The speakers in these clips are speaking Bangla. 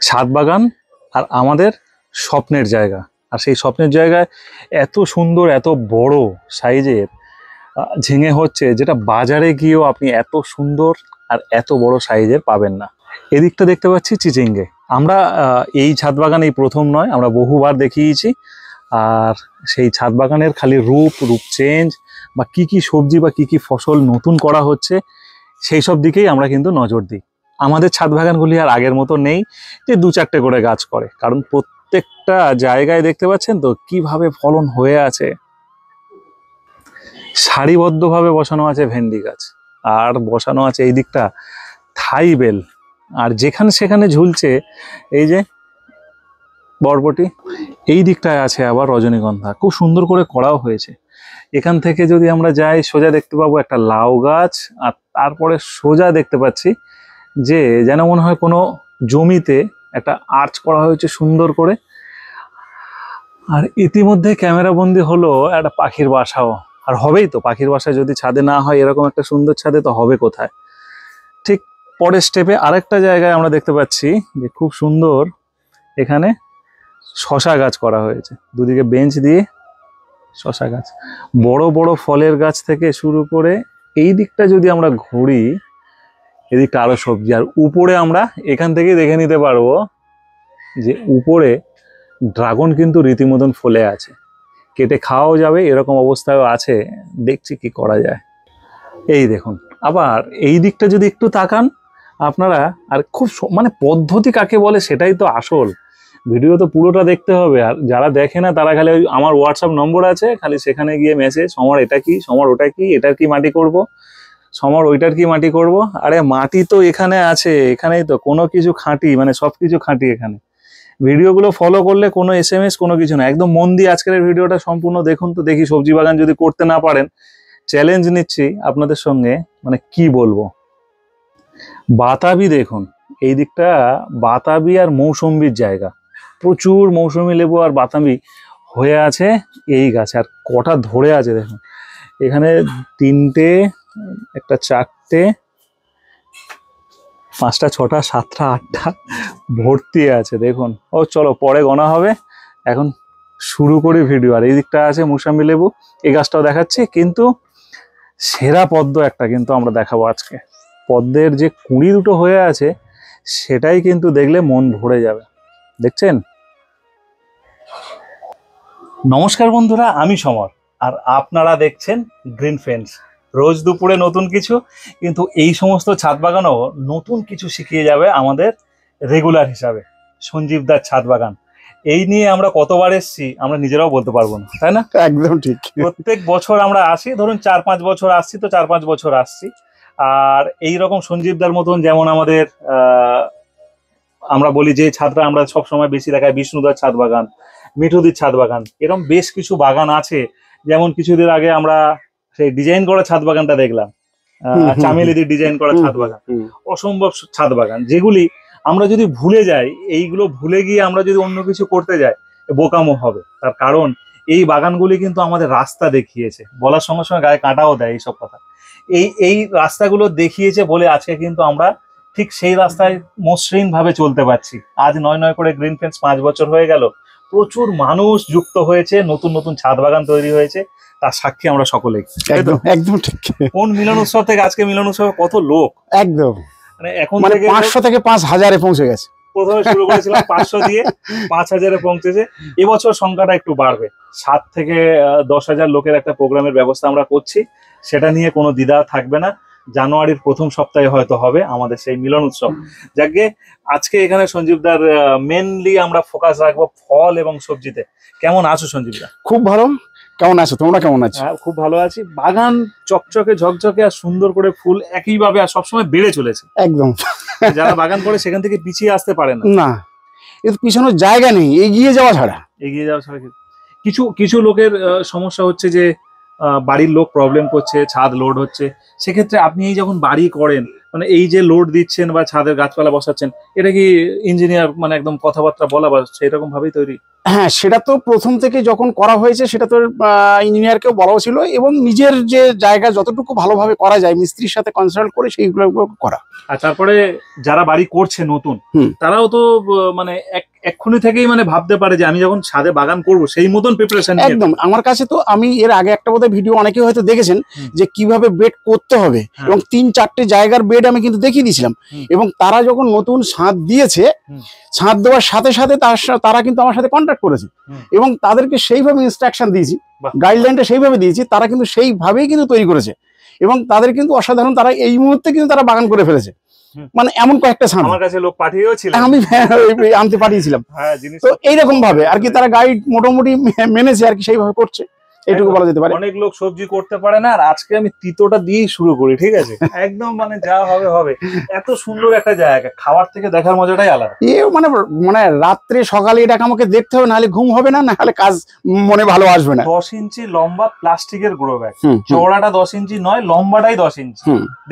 ছাদ বাগান আর আমাদের স্বপ্নের জায়গা। আর সেই স্বপ্নের জায়গায় এত সুন্দর এত বড় সাইজের ঝিঙে হচ্ছে, যেটা বাজারে গিয়েও আপনি এত সুন্দর আর এত বড় সাইজের পাবেন না। এদিকটা দেখতে পাচ্ছি চিচিঙ্গে। আমরা এই ছাদ বাগান এই প্রথম নয়, আমরা বহুবার দেখিয়েছি। আর সেই ছাদ বাগানের খালি রূপ চেঞ্জ বা কি কি সবজি বা কি কি ফসল নতুন করা হচ্ছে সেই সব দিকেই আমরা কিন্তু নজর দিই। আমাদের ছাদ বাগানগুলি আর আগের মতো নেই যে 2-4টে করে গাছ করে, কারণ প্রত্যেকটা জায়গায় দেখতে পাচ্ছেন তো কিভাবে ফলন হয়ে আছে। সারিবদ্ধভাবে বসানো আছে ভেন্ডি গাছ, আর বসানো আছে এই দিকটা থাই বেল, আর যেখানে সেখানে ঝুলছে এই যে বরবটি। এই দিকটায় আছে আবার রজনীগন্ধা, খুব সুন্দর করে করাও হয়েছে। এখান থেকে যদি আমরা যাই সোজা দেখতে পাবো একটা লাউ গাছ, আর তারপরে সোজা দেখতে পাচ্ছি যে যেন মনে হয় কোনো জমিতে একটা আর্চ করা হয়েছে সুন্দর করে। আর ইতিমধ্যে ক্যামেরা বন্দি হলো একটা পাখির বাসাও, আর হবেই তো। পাখির বাসা যদি ছাদে না হয় এরকম একটা সুন্দর ছাদে, তো হবে কোথায়। ঠিক পরের স্টেপে আরেকটা জায়গায় আমরা দেখতে পাচ্ছি যে খুব সুন্দর এখানে শশা গাছ করা হয়েছে, দুদিকে বেঞ্চ দিয়ে শশা গাছ। বড় বড় ফলের গাছ থেকে শুরু করে এই দিকটা যদি আমরা ঘুরি, এদিকটা আরো সবজি। আর উপরে আমরা এখান থেকে দেখে নিতে পারবো যে উপরে ড্রাগন কিন্তু রীতিমতন ফলে আছে, কেটে খাওয়াও যাবে এরকম অবস্থায়ও আছে। দেখছি কি করা যায়। এই দেখুন, আবার এই দিকটা যদি একটু তাকান আপনারা, আর খুব মানে পদ্ধতি কাকে বলে সেটাই তো আসল। ভিডিও তো পুরোটা দেখতে হবে, আর যারা দেখে না তারা খালি আমার হোয়াটসঅ্যাপ নম্বর আছে, খালি সেখানে গিয়ে মেসেজ, সমর এটা কি, সমর ওটা কি, এটার কি মাটি করব, সমর ওইটার কি মাটি করব। আরে মাটি তো এখানে আছে, এখানেই তো কোনো কিছু খাঁটি, মানে সবকিছু খাঁটি এখানে। ভিডিওগুলো ফলো করলে কোনো SMS কোনো কিছু না, একদম মন দিয়ে আজকের ভিডিওটা সম্পূর্ণ দেখুন। তো দেখি সবজি বাগান যদি করতে না পারেন, চ্যালেঞ্জ নিচ্ছি আপনাদের সঙ্গে, মানে কি বলবো। বাতাবি দেখুন, এই দিকটা বাতাবি আর মৌসুম্বির জায়গা, প্রচুর মৌসুমি লেবু আর বাতাবি হয়ে আছে এই গাছে। আর কটা ধরে আছে দেখুন, এখানে 3টে, একটা 4টে, 5টা 6টা 7টা 8টা ভর্তি আছে দেখুন। ও চলো পরে গোনা হবে, এখন শুরু করি ভিডিও। আর এই দিকটা আছে মৌসুমি লেবু, এই গাছটাও দেখাচ্ছি। কিন্তু সেরা পদ্ম একটা কিন্তু আমরা দেখাবো আজকে। পদ্মের যে কুঁড়ি দুটো হয়ে আছে সেটাই কিন্তু দেখলে মন ভরে যাবে। দেখছেন? নমস্কার বন্ধুরা, আমি সমর, আর আপনারা দেখছেন গ্রিন ফ্রেন্ডস। রোজ দুপুরে নতুন কিছু, কিন্তু এই সমস্ত ছাদ বাগানও নতুন কিছু শিখিয়ে যাবে আমাদের রেগুলার হিসাবে। সঞ্জীব দার ছাদ বাগান, এই নিয়ে আমরা কতবার এসেছি আমরা নিজেরাও বলতে পারবো না, তাই না? একদম ঠিক। প্রত্যেক বছর আমরা আসি, ধরুন 4-5 বছর আসছি, তো 4-5 বছর আসছি। আর এইরকম সঞ্জীবদার মতন, যেমন আমাদের আমরা বলি যে ছাদটা আমরা সবসময় বেশি দেখাই, বিষ্ণুদার ছাদ বাগান, মিঠুদির ছাদ বাগান, এরকম বেশ কিছু বাগান আছে। যেমন কিছুদিন আগে আমরা সেই ডিজাইন করা ছাদ বাগানটা দেখলাম, চামেলিদের ডিজাইন করা ছাদ বাগান, অসম্ভব ছাদ বাগান, যেগুলি আমরা যদি ভুলে যাই, এইগুলো ভুলে গিয়ে আমরা যদি অন্য কিছু করতে যাই বোকামো হবে। তার কারণ এই বাগানগুলি কিন্তু আমাদের রাস্তা দেখিয়েছে, বলার সঙ্গে সঙ্গে গায়ে কাঁটাও দেয় এইসব কথা। এই রাস্তাগুলো দেখিয়েছে বলে আজকে কিন্তু আমরা ঠিক সেই রাস্তায় মসৃণ ভাবে চলতে পারছি। আজ নয় করে গ্রিন ফ্রেন্ডস 5 বছর হয়ে গেল, প্রচুর মানুষ যুক্ত হয়েছে, নতুন নতুন ছাদ বাগান তৈরি হয়েছে, তার সাক্ষী আমরা সকলেই। একদম একদম ঠিক। কোন মিলন উৎসব থেকে আজকে মিলন উৎসবে কত লোক, একদম মানে এখন মানে 500 থেকে 5000-এ পৌঁছে গেছে। প্রথমে শুরু করেছিলাম 500 দিয়ে, 5000-এ পৌঁছেছে। এবছর সংখ্যাটা একটু বাড়বে, 7 থেকে 10,000 লোকের একটা প্রোগ্রামের ব্যবস্থা আমরা করছি, সেটা নিয়ে কোনো দ্বিধা থাকবে না। জানুয়ারির প্রথম সপ্তাহে হয়তো হবে আমাদের সেই মিলন উৎসব। যাকে আজকে এখানে সঞ্জীবদার মেনলি আমরা ফোকাস রাখবো ফল এবং সবজিতে। কেমন আছো সঞ্জীবদা? খুব ভালো। কেমন আছো তোমরা? কেমন আছো? হ্যাঁ, খুব ভালো আছি। বাগান চকচকে ঝকঝকে আর সুন্দর করে ফুল একইভাবে আর সবসময় বেড়ে চলেছে। একদম। যারা বাগান করে সেখান থেকে পিছিয়ে আসতে পারে না। না, এর পিছনের জায়গা নেই, এগিয়ে যাওয়া ছাড়া। এগিয়ে যাওয়া ছাড়া কিছু লোকের সমস্যা হচ্ছে যে বাড়ির লোক প্রবলেম করছে, ছাদ লোড হচ্ছে। সেক্ষেত্রে আপনি এই যখন বাড়ি করেন, মানে এই যে লোড দিচ্ছেন বা ছাদের গাছপালা বসাচ্ছেন, এটা কি ইঞ্জিনিয়ার মানে একদম কথাবার্তা বলা বা সেরকম ভাবেই তৈরি? হ্যাঁ, সেটা তো প্রথম থেকে যখন করা হয়েছে সেটা তো ইঞ্জিনিয়ারকেও বলা ছিল, এবং নিজের যে জায়গা যতটুকু ভালোভাবে করা যায় মিস্ত্রির সাথে কনসাল্ট করে সেইগুলো করা। আর তারপরে যারা বাড়ি করছে নতুন, তারাও তো মানে এক্ষুনি থেকেই মানে ভাবতে পারে যে আমি যখন ছাদে বাগান করব সেই মতন প্রিপারেশন। একদম, আমার কাছে তো আমি এর আগে একটা বোধহয় ভিডিও অনেকে হয়তো দেখেছেন যে কিভাবে বেড করতে হবে, এবং 3-4টে জায়গার বেড আমি কিন্তু দেখিয়ে দিয়েছিলাম। এবং তারা যখন নতুন ছাদ দিয়েছে, ছাদ দেওয়ার সাথে সাথে তারা কিন্তু আমার সাথে কন্ট্যাক্ট করেছে, এবং তাদেরকে সেইভাবে ইনস্ট্রাকশন দিয়েছি, গাইডলাইনটা সেইভাবে দিয়েছি, তারা কিন্তু সেইভাবেই কিন্তু তৈরি করেছে, এবং তাদের কিন্তু অসাধারণ, তারা এই মুহূর্তে কিন্তু তারা বাগান করে ফেলেছে। মানে এমন কয়েকটা ছাদ আমার কাছে লোক পাঠিয়েও ছিল, আমি আনতে পাঠিয়েছিলাম। তো এইরকম ভাবে আর কি তারা গাইড মোটামুটি মেনেছে আর কি, সেইভাবে করছে, এইটুকু বলা যেতে পারে। অনেক লোক সবজি করতে পারে না, আর আজকে আমি তিতোটা দিয়েই শুরু করি, ঠিক আছে? একদম মানে যা হবে হবে। এত সুন্দর একটা জায়গা, খাওয়ার থেকে দেখার মজাটাই আলাদা। মানে মানে রাত্রে সকালে এটাকে আমাকে দেখতে হবে, নাহলে ঘুম হবে না, নাহলে কাজ মনে ভালো আসবে না। 10 ইঞ্চি লম্বা প্লাস্টিকের গ্রো ব্যাগ, চওড়াটা 10 ইঞ্চি নয়, লম্বাটাই 10 ইঞ্চি।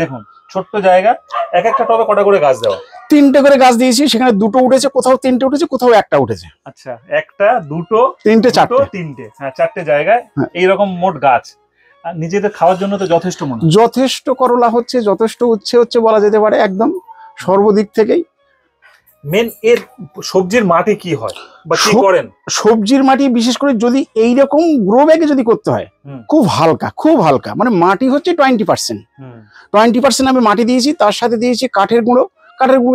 দেখুন ছোট্ট জায়গা, এক একটা টবে কটা করে গাছ দেওয়া? 3টে করে গাছ দিয়েছি, সেখানে 2টো উঠেছে, কোথাও 3টে উঠেছে, কোথাও 1টা উঠেছে। আচ্ছা, 1টা 2টো 3টে 4টে 3টে, হ্যাঁ 4টে জায়গায় এইরকম মোট গাছ। আর নিজেদের খাওয়ার জন্য তো যথেষ্ট মনে হয়। যথেষ্ট করলা হচ্ছে, যথেষ্ট হচ্ছে বলা যেতে পারে, একদম সর্বদিক থেকেই। মেন এর সবজির মাটি কি হয় বা কি করেন? সবজির মাটি বিশেষ করে যদি এইরকম গ্রো ব্যাগে যদি করতে হয়, খুব হালকা, খুব হালকা, মানে মাটি হচ্ছে 20% আমি মাটি দিয়েছি, তার সাথে দিয়েছি কাঠের গুঁড়ো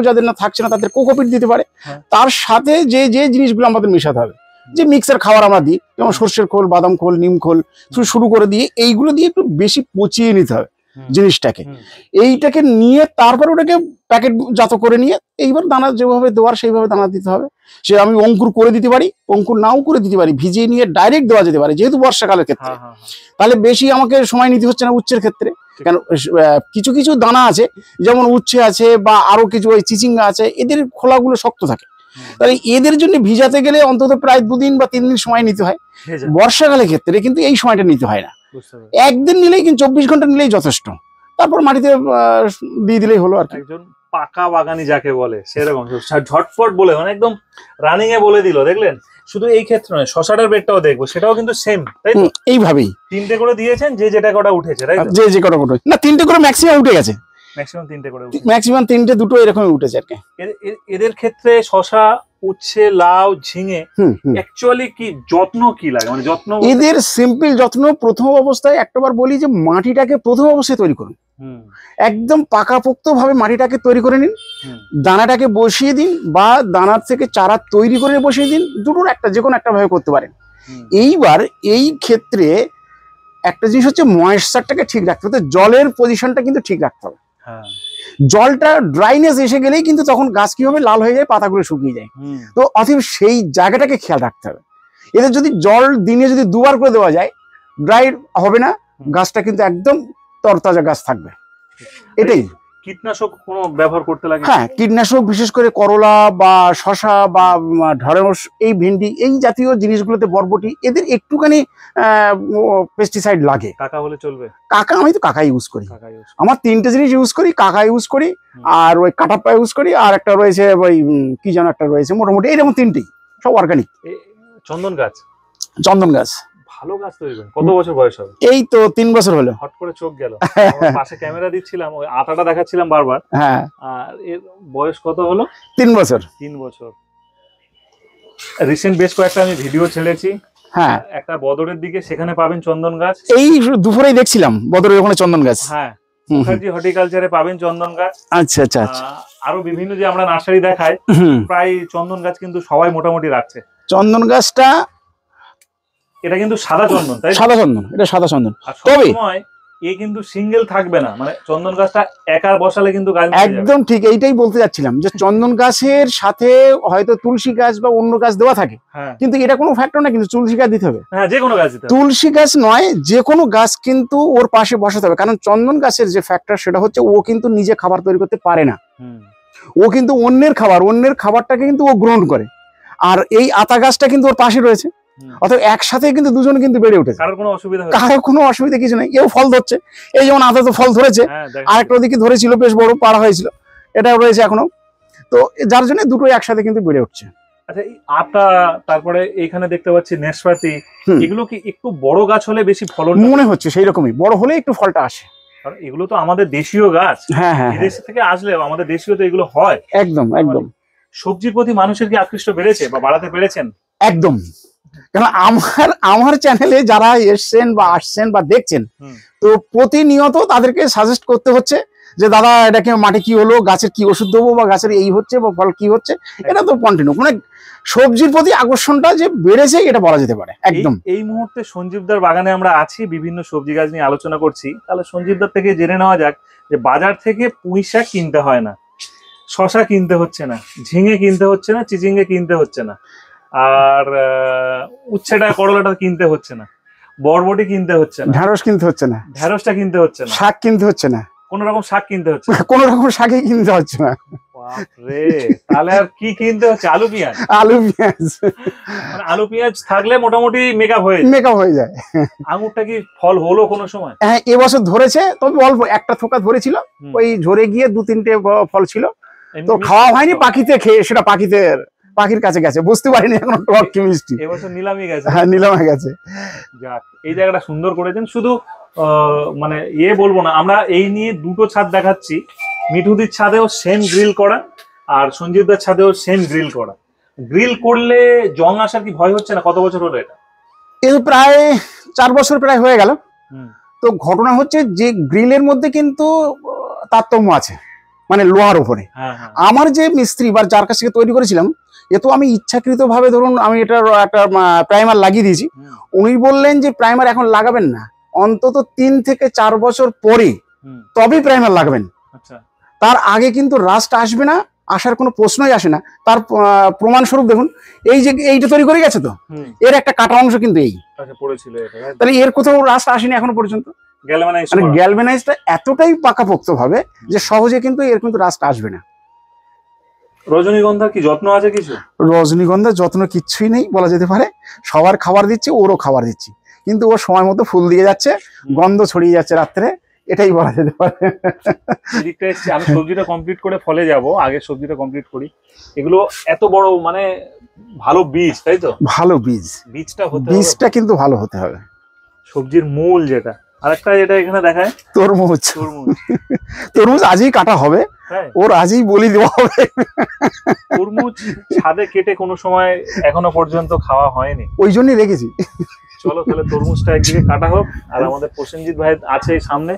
যাদের না থাকছে না তাদের কোকোপিট দিতে পারে। তার সাথে যে যে জিনিসগুলো আমাদের মেশাতে হবে, যে মিক্সার খাবার আমরা দিই, যেমন সর্ষের খোল, বাদাম খোল, নিম খোল শুরু করে দিয়ে এইগুলো দিয়ে একটু বেশি পচিয়ে নিতে হবে জিনিসটাকে। এইটাকে নিয়ে তারপর ওটাকে প্যাকেট জাত করে নিয়ে এইবার দানা যেভাবে দেওয়ার সেইভাবে দানা দিতে হবে। সে আমি অঙ্কুর করে দিতে পারি, অঙ্কুর নাও করে দিতে পারি, ভিজিয়ে নিয়ে ডাইরেক্ট দেওয়া যেতে পারে, যেহেতু বর্ষাকালের ক্ষেত্রে। তাহলে বেশি আমাকে সময় নিতে হচ্ছে না উচ্ছের ক্ষেত্রে। কেন কিছু কিছু দানা আছে, যেমন উচ্ছে আছে বা আরো কিছু ওই চিচিঙ্গা আছে, এদের খোলাগুলো শক্ত থাকে, তাহলে এদের জন্য ভিজাতে গেলে অন্তত প্রায় 2 দিন বা 3 দিন সময় নিতে হয়। বর্ষাকালের ক্ষেত্রে কিন্তু এই সময়টা নিতে হয় না, একদিন নিলেই কিন্তু 24 ঘন্টা নিলেই যথেষ্ট, তারপর মাটিতে দিয়ে দিলেই হলো আর কি। একজন পাকা বাগানি যাকে বলে সেরকম ঝটপট বলে, মানে একদম রানিং এ বলে দিল। দেখলেন, শুধু এই ক্ষেত্রে নয়, শশাটার বেডটাও দেখবো, সেটাও কিন্তু সেম, তাই তো? এইভাবেই 3টে করে দিয়েছেন, যে যেটা কটা উঠেছে, তাই তো? যে কটা উঠে না, 3টে করে ম্যাক্সিমাম উঠে গেছে, ম্যাক্সিমাম 3টে করে, ম্যাক্সিমাম 3টে, 2টো এরকমই উঠেছে আর কি। এদের ক্ষেত্রে শশা, উচ্ছে, লাউ, ঝিঙে অ্যাকচুয়ালি কি যত্ন কি লাগে? মানে যত্ন, এদের সিম্পল যত্ন, প্রথম অবস্থায় একটাবার বলি যে মাটিটাকে প্রথম অবস্থায় তৈরি করুন, একদম পাকাপোক্ত ভাবে মাটিটাকে তৈরি করে নিন, দানাটাকে বসিয়ে দিন বা দানার থেকে চারা তৈরি করে বসিয়ে দিন, দুটোর একটা, যে কোনো একটা ভাবে করতে পারেন। এইবার এই ক্ষেত্রে একটা জিনিস হচ্ছে ময়েশ্চারটাকে ঠিক রাখতে হবে, জলের পজিশনটা কিন্তু ঠিক রাখতে হবে। জলটা ড্রাইনেস এসে গেলেই কিন্তু তখন গাছ কি হবে, লাল হয়ে যায়, পাতাগুলো শুকিয়ে যায়। তো অতএব সেই জায়গাটাকে খেয়াল রাখতে হবে। এদের যদি জল দিনে যদি 2বার করে দেওয়া যায়, ড্রাই হবে না, গাছটা কিন্তু একদম তরতাজা গাছ থাকবে। এটাই। কীটনাশক কোনো ব্যবহার করতে লাগে? হ্যাঁ, কীটনাশক বিশেষ করে করলা বা শশা বা ঢেঁড়স, এই ভেন্ডি, এই জাতীয় জিনিসগুলোতে, বরবটি, এদের একটুখানি পেস্টিসাইড লাগে। কাকা হলে চলবে? কাকা, আমি তো কাকা ইউজ করি, আমার 3টে জিনিস ইউজ করি, কাকা ইউজ করি, আর ওই কাটাপ্পা ইউজ করি, আর একটা রয়েছে ওই কি যেন একটা রয়েছে, মোটামুটি এইরকম 3টেই, সব অর্গানিক। চন্দন গাছ? চন্দন গাছ ভালো গাছ তৈরি করেন। কত বছর বয়স হবে? এই তো 3 বছর হলো। হট করে চোখ গেল, পাশে ক্যামেরা দিচ্ছিলাম, ওই আটাটা দেখাচ্ছিলাম বারবার। হ্যাঁ, আর এর বয়স কত হলো? 3 বছর। 3 বছর। রিসেন্ট বেশ কয়েকটা আমি ভিডিও ছেড়েছি। হ্যাঁ, একটা বদরের দিকে, সেখানে পাবেন চন্দন গাছ। এই দুপুরেই দেখছিলাম বদরের ওখানে চন্দন গাছ। হ্যাঁ, মুখার্জি হর্টিকালচারে পাবেন চন্দন গাছ। আচ্ছা আচ্ছা আচ্ছা। আরো বিভিন্ন যে আমরা নার্সারি দেখাই, প্রায় চন্দন গাছ কিন্তু সবাই মোটামুটি রাখছে। চন্দন গাছটা, এটা কিন্তু সাদা চন্দন, তাই? সাদা চন্দন, এটা সাদা চন্দন। তবে এ কিন্তু সিঙ্গেল থাকবে না, মানে চন্দন গাছটা একা বসালে কিন্তু গাছ একদম ঠিক, এইটাই বলতে যাচ্ছিলাম যে চন্দন গাছের সাথে হয়তো তুলসী গাছ বা অন্য গাছ দেওয়া থাকে, কিন্তু এটা কোনো ফ্যাক্টর না, কিন্তু তুলসী গাছ দিতে হবে। হ্যাঁ, যে কোনো গাছ দিতে হবে, তুলসী গাছ নয়, যে কোনো গাছ কিন্তু ওর পাশে বসাতে হবে। কারণ চন্দন গাছের যে ফ্যাক্টর, সেটা হচ্ছে ও কিন্তু নিজে খাবার তৈরি করতে পারে না, ও কিন্তু অন্যের খাবারটাকে কিন্তু ও গ্রহণ করে। আর এই আতা গাছটা কিন্তু ওর পাশে রয়েছে, অতএব একসাথে কিন্তু দুজন কিন্তু বেড়ে উঠেছে, কারোর কোনো অসুবিধা কারো কোনো অসুবিধা কিছু নেই। এও ফল ধরছে, এই যেমন আদা তো ফল ধরেছে, আরেকটা দিকে ধরেছিল বেশ বড় পাড়া হয়েছিল, এটাও রয়েছে এখনো। তো যার জন্য দুটোই একসাথে কিন্তু বেড়ে উঠছে। আচ্ছা, এই আতা, তারপরে এখানে দেখতে পাচ্ছি নেশপাতি, এগুলো কি একটু বড় গাছ হলে বেশি ফলন মনে হচ্ছে? সেই রকমই, বড় হলে একটু ফলটা আসে। কারণ এগুলো তো আমাদের দেশীয় গাছ, বিদেশ থেকে আসলেও আমাদের দেশীয় তো এগুলো হয়। একদম একদম। সবজির প্রতি মানুষের কি আকৃষ্ট বেড়েছে বা বাড়াতে পেরেছেন? একদম। কারণ আমার চ্যানেলে যারা এসছেন বা আসছেন বা দেখছেন, তো প্রতিনিয়ত তাদেরকে সাজেস্ট করতে হচ্ছে যে দাদা এটাকে মাটি কি হলো, গাছের কি ওষুধ দেবো, বা গাছের এই হচ্ছে বা ফল কি হচ্ছে, এটা তো কন্টিনিউ। মানে সবজির প্রতি আকর্ষণটা যে বেড়েছে এটা বলা যেতে পারে একদম। এই মুহূর্তে সঞ্জীবদার বাগানে আমরা আছি, বিভিন্ন সবজি গাছ নিয়ে আলোচনা করছি। তাহলে সঞ্জীবদার থেকে জেনে নেওয়া যাক যে বাজার থেকে পুঁই শাক কিনতে হয় না, শশা কিনতে হচ্ছে না, ঝিঙে কিনতে হচ্ছে না, চিচিঙ্গে কিনতে হচ্ছে না, আর উচ্ছেটা করলাটা কিনতে হচ্ছে না, বরবটি কিনতে হচ্ছে না, ঢেঁড়স কিনতে হচ্ছে না, ঢেঁড়সটা কিনতে হচ্ছে না, শাক কিনতে হচ্ছে না, কোন রকম শাক কিনতে হচ্ছে না, কোন রকম শাকই কিনতে হচ্ছে না। বাপরে, তাহলে আর কি কিনতে হচ্ছে? আলু পেঁয়াজ। আলু পেঁয়াজ, মানে আলু পেঁয়াজ থাকলে মোটামুটি মেকআপ হয়ে যায়। আঙুরটা কি ফল হলো কোনো সময়? হ্যাঁ, এবছর ধরেছে, তবে অল্প, একটা থোকা ধরেছিল, ওই ঝরে গিয়ে 2-3টে ফল ছিল, তো খাওয়া হয়নি। পাখিতে খেয়ে, সেটা পাখির কাছে গেছে, বুঝতে পারিনি এখন টক কি মিষ্টি। এবছর নিলামই গেছে। হ্যাঁ, নিলামে গেছে। যাক, এই জায়গাটা সুন্দর করেছেন। শুধু মানে বলবো না, আমরা এই নিয়ে দুটো ছাদ দেখাচ্ছি, মিঠুদির ছাদেও সেম গ্রিল করা আর সঞ্জীবদার ছাদেও সেম গ্রিল করা। গ্রিল করলে জং আসার কি ভয় হচ্ছে না? কত বছর হলো এটা? এই প্রায় 4 বছর প্রায় হয়ে গেল। তো ঘটনা হচ্ছে যে গ্রিলের মধ্যে কিন্তু তারতম্য আছে, মানে লোহার উপরে। আমার যে মিস্ত্রি বা যার কাছ থেকে তৈরি করেছিলাম, এ তো আমি ইচ্ছাকৃত ভাবে, ধরুন আমি এটার একটা প্রাইমার লাগিয়ে দিয়েছি। উনি বললেন যে প্রাইমার এখন লাগাবেন না, অন্তত 3 থেকে 4 বছর পরে তবেই প্রাইমার লাগাবেন। তার আগে কিন্তু রাস্ট আসবে না, আসার কোনো প্রশ্নই আসে না। তার প্রমাণস্বরূপ দেখুন, এই যে এইটা তৈরি করে গেছে, তো এর একটা কাটা অংশ কিন্তু এই তাহলে এর কোথাও রাস্ট আসেনি এখনো পর্যন্ত। মানে গ্যালভানাইজটা এতটাই পাকাপোক্ত ভাবে যে সহজে কিন্তু এর কিন্তু রাস্ট আসবে না। রজনীগন্ধার কি যত্ন আছে কিছু? রজনীগন্ধার যত্ন কিচ্ছুই নেই বলা যেতে পারে। সবার খাবার দিচ্ছি, ওরও খাবার দিচ্ছি, কিন্তু ও সময় মতো ফুল দিয়ে যাচ্ছে, গন্ধ ছড়িয়ে যাচ্ছে রাত্রে, এটাই বলা যেতে পারে। আমি সবজিটা কমপ্লিট করে ফলে যাব, আগে সবজিটা কমপ্লিট করি। এগুলো এত বড়, মানে ভালো বীজ, তাই তো? ভালো বীজ, বীজটা কিন্তু ভালো হতে হবে। সবজির মূল যেটা, আরেকটা যেটা এখানে দেখায় তরমুজ। তরমুজ আজই কাটা হবে, ওর আজই বলি দেওয়া হবে। তরমুজ ছাদে কেটে কোনো সময় এখনো পর্যন্ত খাওয়া হয়নি, ওই জন্যই রেখেছি। চলো তাহলে তরমুজটা একদিকে কাটা হোক, আর আমাদের প্রসেনজিৎ ভাই আছে সামনে,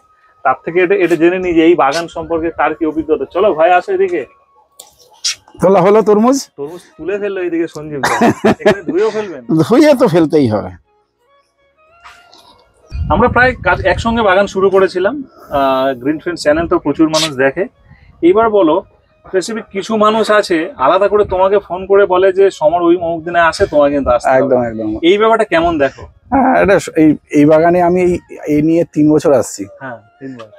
তার থেকে এটা জেনে নি যে এই বাগান সম্পর্কে তার কি অভিজ্ঞতা। চলো ভাই, আসো এদিকে। তোলা হলো তরমুজ তুলে ফেললো এইদিকে সঞ্জীব ভাই, এখানে ধুয়েও ফেলবেন? ধুয়ে তো ফেলতেই হবে। আমরা প্রায় একসঙ্গে বাগান শুরু করেছিলাম। গ্রিন ফ্রেন্ডস চ্যানেল তো প্রচুর মানুষ দেখে। এইবার বলো, স্পেসিফিক কিছু মানুষ আছে আলাদা করে তোমাকে ফোন করে বলে যে সমর ওই অমুক দিনে আসে, তোমাকে কিন্তু আসতে হবে। একদম একদম। এই ব্যাপারটা কেমন দেখো? হ্যাঁ, এটা এই বাগানে আমি এই নিয়ে 3 বছর আসছি।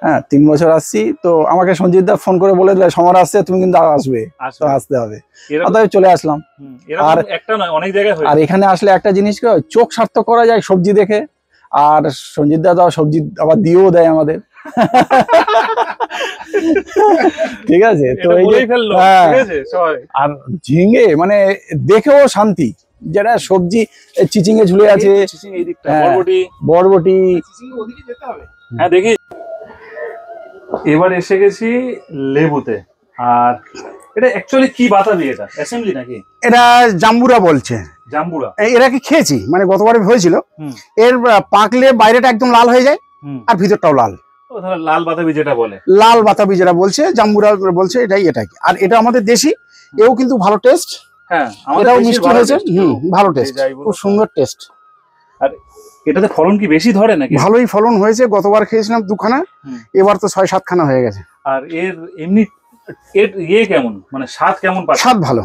হ্যাঁ, 3 বছর আসছি। তো আমাকে সঞ্জিত দা ফোন করে বলে দিলে সমর আসছে, তুমি কিন্তু আসবে, তো আসতে হবে। অতএব চলে আসলাম। আর একটা নয়, অনেক জায়গায় হয়। আর এখানে আসলে একটা জিনিস কি, চোখ সার্থক করা যায় সবজি দেখে। আর সঞ্জিত দা সবজি আবার দিয়েও দেয় আমাদের। ঠিক আছে, তো আর ঝিঙে মানে দেখেও শান্তি, যেটা সবজি চিচিঙ্গে ঝুলে আছে, বরবটি। হ্যাঁ, দেখি। এবার এসে গেছি লেবুতে। আর এটা অ্যাকচুয়ালি কি বাতাবি? এটা অ্যাসেম্বলি নাকি? এটা জাম্বুরা বলছে। জাম্বুরা এরা কি খেয়েছি, মানে গতবারে হয়েছিল। এর পাকলে বাইরেটা একদম লাল হয়ে যায়, আর ভিতরটাও লাল। লাল বাতাবি যেটা বলে, লাল বাতাবি যেটা বলছে, জাম্বুরা বলছে, এটাই। আর এটা আমাদের দেশি, এও কিন্তু ভালো টেস্ট। হ্যাঁ, এটাও মিষ্টি হয়েছে, ভালো টেস্ট, খুব সুন্দর টেস্ট। আর এটাতে ফলন কি বেশি ধরে নাকি? ভালোই ফলন হয়েছে, গতবার খেয়েছিলাম 2খানা, এবার তো 6-7 খানা হয়ে গেছে। আর এর এমনি কেমন, মানে স্বাদ কেমন? স্বাদ ভালো,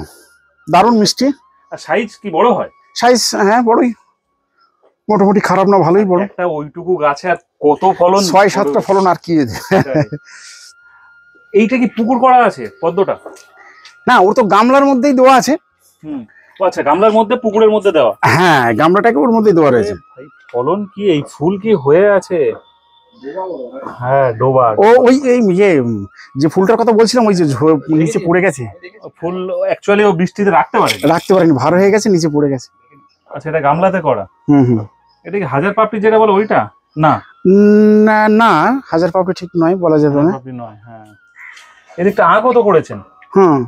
দারুণ মিষ্টি। আর সাইজ কি বড় হয়? সাইজ হ্যাঁ বড়ই, মোটামুটি খারাপ না, ভালোই বড়। একটা ওইটুকু গাছে আর কত ফলন? 6-7টা ফলন, আর কি। এইটা কি পুকুর করা আছে পদ্মটা? না, ওর তো গামলার মধ্যেই দেওয়া আছে। আচ্ছা, গামলার মধ্যে পুকুরের মধ্যে দেওয়া। হ্যাঁ, গামলাটাকে ওর মধ্যে দেওয়া রয়েছে। ভাই ফলন কি, এই ফুল কি হয়ে আছে? হ্যাঁ, ডোবা। ও ওই এই যে ফুলটার কথা বলছিলাম, ওই যে নিচে পড়ে গেছে ফুল। অ্যাকচুয়ালি ও বৃষ্টিতে রাখতে পারেনি, ভার হয়ে গেছে, নিচে পড়ে গেছে। আচ্ছা, এটা গামলাতে করা। হুম। এটা কি হাজার পাপড়ি যেটা বলে ওইটা? না না, হাজার পাপড়ি ঠিক নয়, বলা যাবে না। পাপড়ি নয়। হ্যাঁ, এদিকটা কত করেছেন? হুম,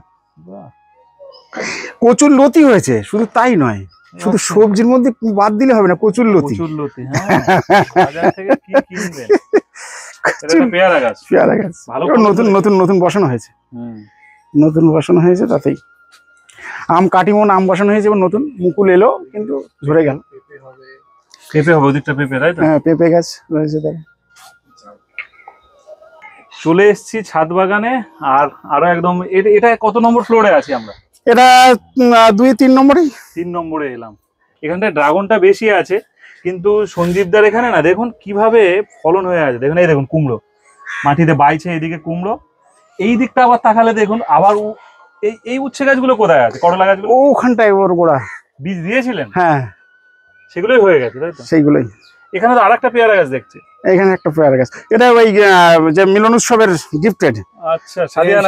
কচুর লতি হয়েছে, শুধু তাই নয়, শুধু সবজির মধ্যে বাদ দিলে হবে না, কচুর লতি। বাজার থেকে কি কিনবেন? পেয়ারা গাছ নতুন বসানো হয়েছে। নতুন বসানো হয়েছে, তাতেই আম কাটিমন আম বসানো হয়েছে, এবার নতুন মুকুল এলো, কিন্তু ঝরে গেল। পেঁপে হবে ওদিকটা, পেঁপে, তাই তো? হ্যাঁ, পেঁপে গাছ রয়েছে তাই। চলে এসেছি ছাদ বাগানে, আর আরো একদম এটা কত নম্বর ফ্লোরে আছি আমরা? এটা 2-3 নম্বরে। 3 নম্বরে এলাম। এখানটায় ড্রাগনটা বেশি আছে, কিন্তু সঞ্জীবদার এখানে না দেখুন কিভাবে ফলন হয়ে আছে। দেখুন, এই দেখুন কুমড়ো মাটিতে বাইছে, এইদিকে কুমড়ো, এই দিকটা আবার তাকালে দেখুন আবার এই উচ্ছে গাছগুলো কোথায় আছে? করলা গাছগুলো ওখানটায় ওর গোড়া বীজ দিয়েছিলেন? হ্যাঁ, সেগুলোই হয়ে গেছে, তাই তো? সেইগুলোই। এখানে তো আরেকটা পেয়ারা গাছ দেখছি। এখানে একটা পেয়ারা গাছ, এটা ওই যে মিলন উৎসবের গিফটেড। আচ্ছা, সাদিয়া।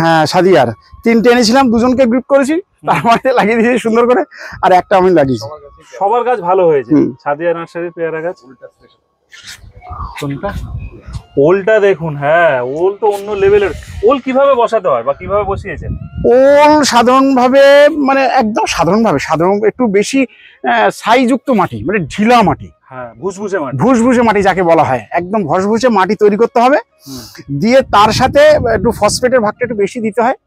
হ্যাঁ, সাদিয়ার 3টে এনেছিলাম, 2জনকে গিফট করেছি, তার মধ্যে লাগিয়ে দিয়েছি সুন্দর করে, আর একটা আমি লাগিয়েছি। সবার গাছ ভালো হয়েছে। সাদিয়া নার্সারির পেয়ারা গাছ। কোনটা? ওলটা দেখুন। হ্যাঁ, ওল তো অন্য লেভেলের। ওল কিভাবে বসাতে হয় বা কিভাবে বসিয়েছেন? ওল সাধারণভাবে, মানে একদম সাধারণ একটু বেশি ছাইযুক্ত মাটি, মানে ঢিলা মাটি। হ্যাঁ, ভুসভুসে মাটি যাকে বলা হয়, একদম ভসভুসে মাটি তৈরি করতে হবে। দিয়ে তার সাথে একটু ফসফেটের ভাগটা একটু বেশি দিতে হয়।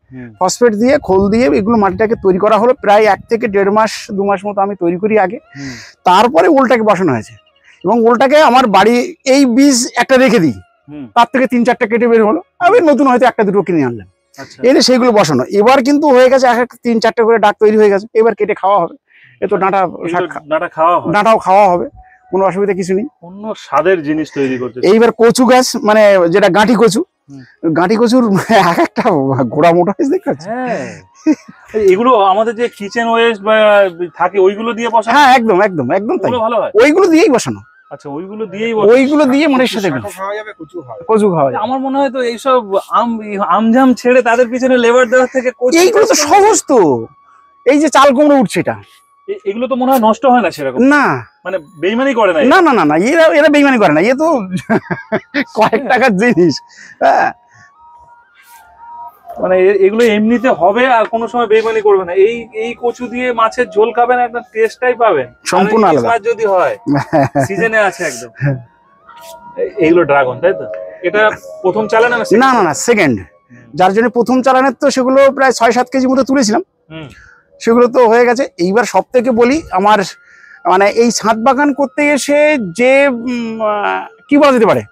ফসফেট দিয়ে, খোল দিয়ে এগুলো মাটিটাকে তৈরি করা হলো। প্রায় 1 থেকে 1.5 মাস 2 মাস মতো আমি তৈরি করি আগে। তারপরে ওলটাকে বসানো হয়েছে, এবং ওলটাকে আমার বাড়ি এই বীজ একটা রেখে দিই, তার থেকে 3-4টা কেটে বের হলো, আমি নতুন হয়তো 1-2টো কিনে আনলাম, এনে সেইগুলো বসানো। এবার কিন্তু হয়ে গেছে 3-4টে করে ডাক তৈরি হয়ে গেছে, এবার কেটে খাওয়া হবে। এ তো ডাঁটাও খাওয়া হবে, কোনো অসুবিধা কিছু নেই। অন্য স্বাদের জিনিস তৈরি করতে। এইবার কচু গাছ, মানে যেটা গাঁটি কচুর এক একটা গোড়া মোটা হয়েছে, দেখতে পাচ্ছি। এগুলো আমাদের যে কিচেন ওয়েস্ট বা থাকে ওইগুলো দিয়ে বসানো। হ্যাঁ, একদম তাই, ভালো হয়, ওইগুলো দিয়েই বসানো। আচ্ছা, ওইগুলো দিয়ে মনের সাথে কচু খাওয়া যায়। আমার মনে হয় তো এইসব আমঝাম ছেড়ে তাদের পিছনে লেবার দেওয়ার থেকে এইগুলো তো সহজ। তো এই যে চাল কুমড়ো উঠছে, এটা এগুলো তো মনে হয় নষ্ট হয় না সেরকম? না, মানে বেইমানি করে না। না, এরা বেইমানি করে না, এ তো কয়েক টাকার জিনিস। হ্যাঁ, মানে এগুলো এমনিতে হবে, আর কোনো সময় বেইমানি করবে না। এই কচু দিয়ে মাছের ঝোল খাবেন, একটা টেস্টটাই পাবেন সম্পূর্ণ আলাদা, যদি হয় সিজনে আছে একদম। এইগুলো ড্রাগন, তাই তো? এটা প্রথম চালানো? না, সেকেন্ড। যার জন্য প্রথম চালানের তো সেগুলো প্রায় 6-7 কেজি মতো তুলেছিলাম, সেগুলো তো হয়ে গেছে। এইবার সব থেকে বলি, আমার মানে এই ছাদ বাগান করতে এসে যে কি বলা যেতে পারে,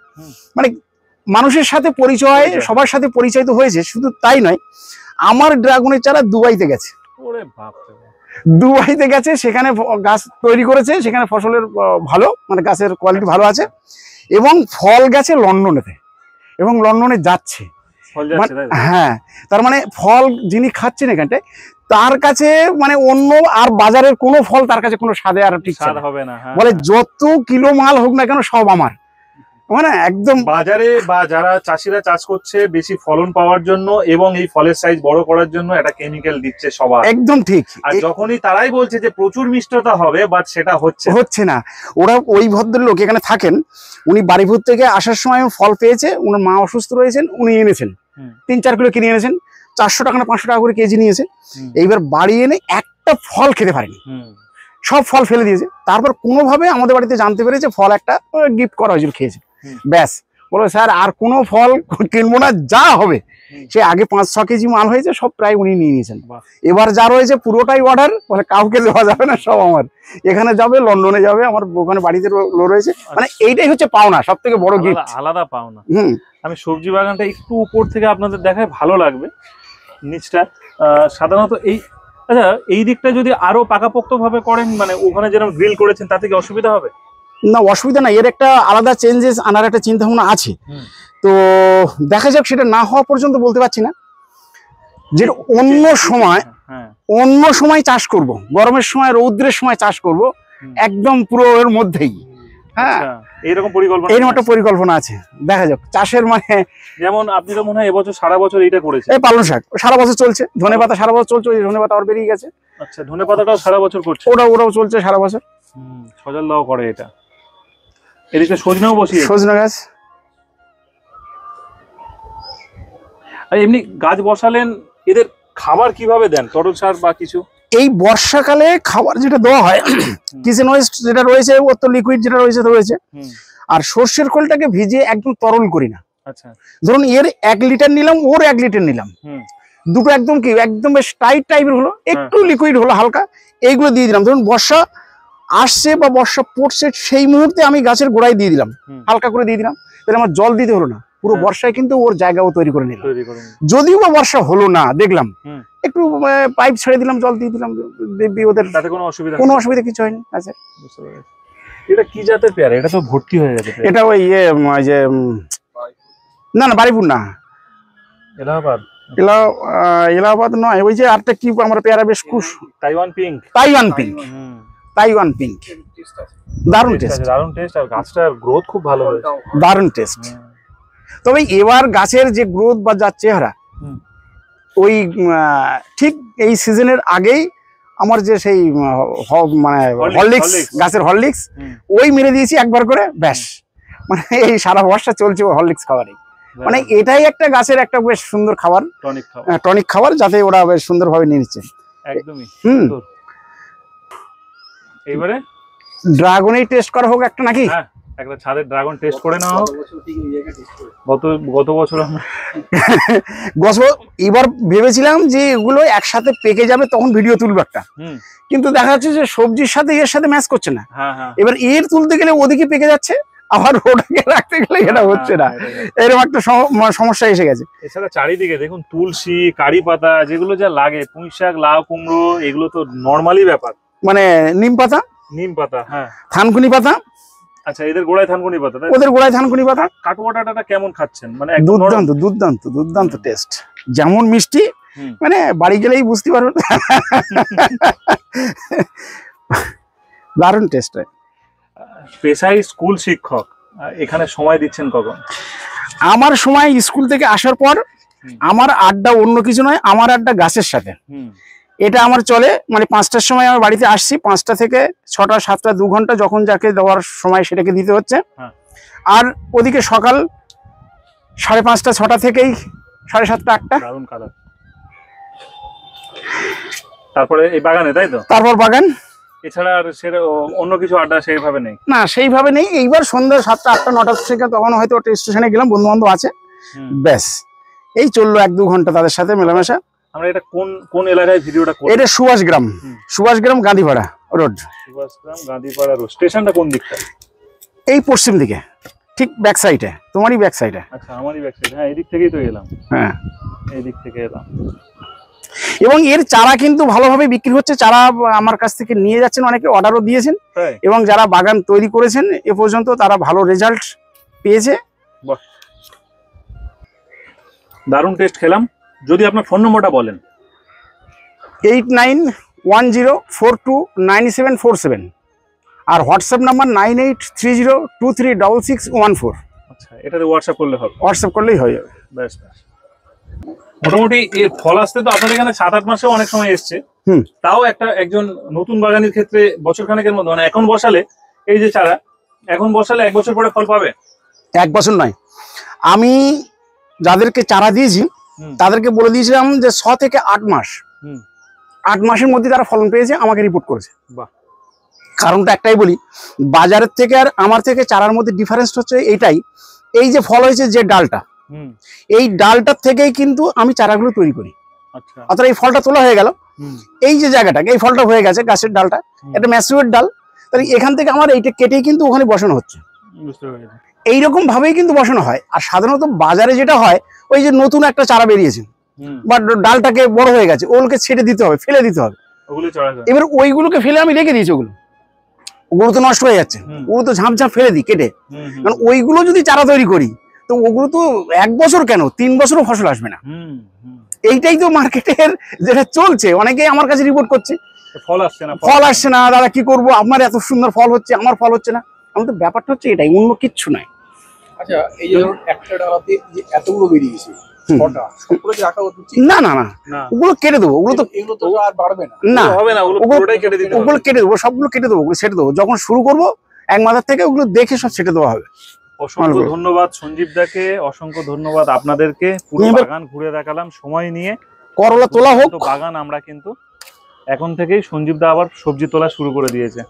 মানে মানুষের সাথে পরিচয়, সবার সাথে পরিচয় তো হয়েছে। শুধু তাই নয়, আমার ড্রাগনের চারা দুবাইতে গেছে। দুবাইতে গেছে, সেখানে গাছ তৈরি করেছে, সেখানে ফসলের ভালো, মানে গাছের কোয়ালিটি ভালো আছে, এবং ফল গেছে লন্ডনেতে, এবং লন্ডনে যাচ্ছে। হ্যাঁ, তার মানে ফল যিনি খাচ্ছেন এখানটায়, তার কাছে মানে অন্য আর বাজারের কোনো ফল তার কাছে কোনো স্বাদে আর ঠিক হবে না। বলে যত কিলো মাল হোক না কেন, সব আমার, মানে একদম। বাজারে বা যারা চাষিরা চাষ করছে বেশি ফলন পাওয়ার জন্য এবং এই ফলের সাইজ বড় করার জন্য একটা কেমিক্যাল দিচ্ছে সবাই, একদম ঠিক। আর যখনই তারাই বলছে যে প্রচুর মিষ্টতা হবে, বাট সেটা হচ্ছে না। ওরা, ওই ভদ্রলোক এখানে থাকেন, উনি বাড়িপুর থেকে আসার সময় ফল পেয়েছে, উনার মা অসুস্থ রয়েছেন, উনি এনেছেন 3-4 কিলো কিনে এনেছেন, 400 টাকা না 500 টাকা করে কেজি নিয়েছে। এইবার বাড়ি এনে একটা ফল খেতে পারেনি, সব ফল ফেলে দিয়েছে। তারপর কোনোভাবে আমাদের বাড়িতে জানতে পেরেছে, ফল একটা গিফট করা হয়েছিল, খেয়েছে, ব্যাস। বলো স্যার আর কোনো ফল কিনবো না, যা হবে। সে আগে 5-6 কেজি মাল হয়েছে, সব প্রায় উনি নিয়ে নিয়েছেন। এবার যা রয়েছে পুরোটাই অর্ডার, বলে কাউকে দেওয়া যাবে না, সব আমার। এখানে যাবে, লন্ডনে যাবে, আমার ওখানে বাড়িতে রয়েছে। মানে এইটাই হচ্ছে পাওনা, সব থেকে বড় গিফট, আলাদা পাওনা। আমি সবজি বাগানটা একটু উপর থেকে আপনাদের দেখায়, ভালো লাগবে নিচটা। সাধারণত আচ্ছা, এই দিকটা যদি আরো পাকাপোক্ত ভাবে করেন, মানে ওখানে যেরকম গ্রিল করেছেন, তাতে কি অসুবিধা হবে? না, অসুবিধা নাই, এর একটা আলাদা চেঞ্জেস আনার একটা চিন্তা ভাবনা আছে। তো দেখা যাক, সেটা না হওয়া পর্যন্ত বলতে পারছি না। যেটা অন্য সময় হ্যাঁ অন্য সময় চাষ করব, গরমের সময় রৌদ্রের সময় চাষ করব, একদম পুরো এর মধ্যেই। হ্যাঁ এইরকম পরিকল্পনা, এইরকম একটা পরিকল্পনা আছে, দেখা যাক। চাষের মানে যেমন আপনি তো মনে হয় এবছর সারা বছর এইটা করেছেন। এই পালং শাক সারা বছর চলছে, ধনেপাতা সারা বছর চলছে, ওই ধনেপাতা আর বেরিয়ে গেছে। আচ্ছা, ধনেপাতাটাও সারা বছর করছে? ওরাও চলছে সারা বছর। সজল দাও করে এটা। এদিকে সজনাও বসিয়ে, সজনা গাছ। আর এমনি গাছ বসালেন, এদের খাবার কিভাবে দেন, তরল সার বা কিছু? এই বর্ষাকালে খাবার যেটা দেওয়া হয়, কিচেন ওয়েস্ট যেটা রয়েছে ওর তো লিকুইড যেটা রয়েছে। আর সর্ষের খোলটাকে ভিজিয়ে একদম তরল করি না। আচ্ছা, ধরুন এর 1 লিটার নিলাম, ওর 1 লিটার নিলাম, দুটো একদম কি একদম বেশ টাইট টাইপের হলো, একটু লিকুইড হলো হালকা, এইগুলো দিয়ে দিলাম। ধরুন বর্ষা আসছে বা বর্ষা পড়ছে সেই মুহূর্তে আমি গাছের গোড়ায় দিয়ে দিলাম, হালকা করে দিয়ে দিলাম, তাহলে আমার জল দিতে হলো না। পুরো বর্ষায় কিন্তু ওর জায়গাও তৈরি করে নিলাম। যদিও বা বর্ষা হলো না, দেখলাম একটু পাইপ ছেড়ে দিলাম, জল দিয়ে দিলাম, ওদের তাতে কোনো অসুবিধা কিছু হয়নি। আচ্ছা, এটা কি জাতের পেয়ারা? এটা তো ভর্তি হয়ে গেছে। এটা ওই যে না বাড়িপুর না, এলাহাবাদ নয়, ওই যে আরটা কি আমরা পেয়ারা বেশ খুব, তাইওয়ান পিঙ্ক। দারুণ টেস্ট, আর গাছটার গ্রোথ খুব ভালো হয়েছে, দারুণ টেস্ট। তবে এবার গাছের যে গ্রোথ বা যার চেহারা, ওই ঠিক এই সিজনের আগেই আমার যে সেই মানে হরলিক্স, গাছের হরলিক্স, ওই মেরে দিয়েছি একবার করে, ব্যাস। মানে এই সারা বর্ষা চলছে হরলিক্স খাবারই। মানে এটাই একটা গাছের একটা বেশ সুন্দর খাবার, টনিক খাবার, যাতে ওরা বেশ সুন্দরভাবে নিয়ে নিচ্ছে। একদমই। এইবারে ড্রাগনই টেস্ট করা হোক একটা নাকি? একটা ছাদের ড্রাগন টেস্ট করে নাও। গত বছর আমরা এবার ভেবেছিলাম যে এগুলো একসাথে পেকে যাবে, তখন ভিডিও তুলবো একটা, কিন্তু দেখা যাচ্ছে যে সবজির সাথে এর সাথে ম্যাচ করছে না। এবার এর তুলতে গেলে ওদিকে পেকে যাচ্ছে, আবার ওটাকে রাখতে গেলে এটা হচ্ছে না, এরকম একটা সমস্যা এসে গেছে। এছাড়া চারিদিকে দেখুন তুলসী, কারি পাতা, যেগুলো যা লাগে, পুঁই শাক, লাউ, কুমড়ো, এগুলো তো নর্মালি ব্যাপার। মানে নিম পাতা, হ্যাঁ, থানকুনি পাতা। আচ্ছা, এদের গোড়ায় থানকুনি পাতা, ওদের গোড়ায় থানকুনি পাতা। কাটুয়াটাটা কেমন খাচ্ছেন? মানে দুর্দান্ত টেস্ট, যেমন মিষ্টি, মানে বাড়ি গেলেই বুঝতে পারবেন। দারুণ টেস্ট। পেশায় স্কুল শিক্ষক, এখানে সময় দিচ্ছেন কখন? আমার সময় স্কুল থেকে আসার পর আমার আড্ডা অন্য কিছু নয়, আমার আড্ডা গাছের সাথে। এটা আমার চলে, মানে 5টার সময় আমার বাড়িতে আসছি, 5টা থেকে 6টা 7টা 2 ঘন্টা যখন যাকে দেওয়ার সময় সেটাকে দিতে হচ্ছে। আর ওদিকে সকাল 5:30 6টা থেকেই 7:30 8টা। তারপরে এই বাগানে, তাই তো? তারপর বাগান, এছাড়া আর অন্য কিছু আড্ডা সেইভাবে নেই? না, সেইভাবে নেই। এইবার সন্ধ্যা 7টা 8টা 9টা থেকে তখন হয়তো স্টেশনে গেলাম, বন্ধু বান্ধব আছে, ব্যাস এই চললো 1-2 ঘন্টা তাদের সাথে মেলামেশা। আমরা এটা কোন এলাকায় ভিডিওটা করব? এটা সুভাষগ্রাম গান্ধীপাড়া রোড। গান্ধীপাড়া রোড। স্টেশনটা কোন দিকটা? এই পশ্চিম দিকে, ঠিক ব্যাক সাইডে, তোমারই ব্যাক সাইডে। আচ্ছা, আমারই ব্যাক সাইডে। হ্যাঁ, এই দিক থেকেই তো এলাম। হ্যাঁ, এই দিক থেকে এলাম। এবং এর চারা কিন্তু ভালোভাবে বিক্রি হচ্ছে, চারা আমার কাছ থেকে নিয়ে যাচ্ছেন, অনেকে অর্ডারও দিয়েছেন, এবং যারা বাগান তৈরি করেছেন এ পর্যন্ত তারা ভালো রেজাল্ট পেয়েছে। দারুণ টেস্ট খেলাম। যদি আপনার ফোন নম্বরটা বলেন। 8910429747, আর হোয়াটসঅ্যাপ নাম্বার 9830236614। আচ্ছা, এটাতে হোয়াটসঅ্যাপ করলে হবে? হোয়াটসঅ্যাপ করলেই হয়ে যাবে। বেশ। মোটামুটি এর ফল আসতে তো আপনাদের এখানে 7-8 মাসেও অনেক সময় এসছে। তাও একজন নতুন বাগানের ক্ষেত্রে বছরখানেকের মধ্যে, মানে এখন বসালে এই যে চারা, এখন বসালে 1 বছর পরে ফল পাবে? 1 বছর নয়, আমি যাদেরকে চারা দিয়েছি তাদেরকে বলে দিয়েছিলাম যে 6 থেকে 8 মাস, 8 মাসের মধ্যে তারা ফলন পেয়েছে, আমাকে রিপোর্ট করেছে। কারণটা একটাই বলি, বাজারের থেকে আর আমার থেকে চারার মধ্যে ডিফারেন্স হচ্ছে এইটাই, এই যে ফল হয়েছে যে ডালটা, এই ডালটার থেকেই কিন্তু আমি চারাগুলো তৈরি করি। অর্থাৎ এই ফলটা তোলা হয়ে গেল, এই যে জায়গাটা, এই ফলটা হয়ে গেছে গাছের ডালটা, এটা ম্যাচিউর ডাল, তাহলে এখান থেকে আমার এইটা কেটেই কিন্তু ওখানে বসানো হচ্ছে। এইরকম ভাবেই কিন্তু বসানো হয়। আর সাধারণত বাজারে যেটা হয়, ওই যে নতুন একটা চারা বেরিয়েছে বা ডালটাকে বড় হয়ে গেছে, ওগুলোকে ছেটে দিতে হবে, ফেলে দিতে হবে। এবার ওইগুলোকে ফেলে আমি রেখে দিয়েছি, ওগুলো তো নষ্ট হয়ে যাচ্ছে, ওগুলো তো ঝাঁপ ফেলে দিই কেটে। কারণ ওইগুলো যদি চারা তৈরি করি, তো ওগুলো তো 1 বছর কেন 3 বছরও ফসল আসবে না। এইটাই তো মার্কেটের যেটা চলছে, অনেকেই আমার কাছে রিপোর্ট করছে ফল আসছে না, ফল আসছে না, দাদা কি করব, আপনার এত সুন্দর ফল হচ্ছে আমার ফল হচ্ছে না। আমাদের ব্যাপারটা হচ্ছে এটাই, অন্য কিচ্ছু নাই। আচ্ছা, এই যে ধরুন একটা ডালাতে যে এতগুলো বেরিয়েছে, ছটা সবগুলো কি রাখা উচিত? না না না, না ওগুলো কেটে দেবো, ওগুলো তো এগুলো তো আর বাড়বে না। না হবে না, ওগুলো পুরোটাই কেটে দিতে হবে। ওগুলো কেটে দেবো, সবগুলো কেটে দেবো, ওগুলো ছেটে দেবো যখন শুরু করবো এক মাথার থেকে, ওগুলো দেখে সব ছেটে দেওয়া হবে। অসংখ্য ধন্যবাদ সঞ্জীব দাকে, অসংখ্য ধন্যবাদ আপনাদেরকে। পুরো এবার বাগান ঘুরে দেখালাম সময় নিয়ে। করলা তোলা হোক। বাগান আমরা কিন্তু এখন থেকেই সঞ্জীব দা আবার সবজি তোলা শুরু করে দিয়েছে।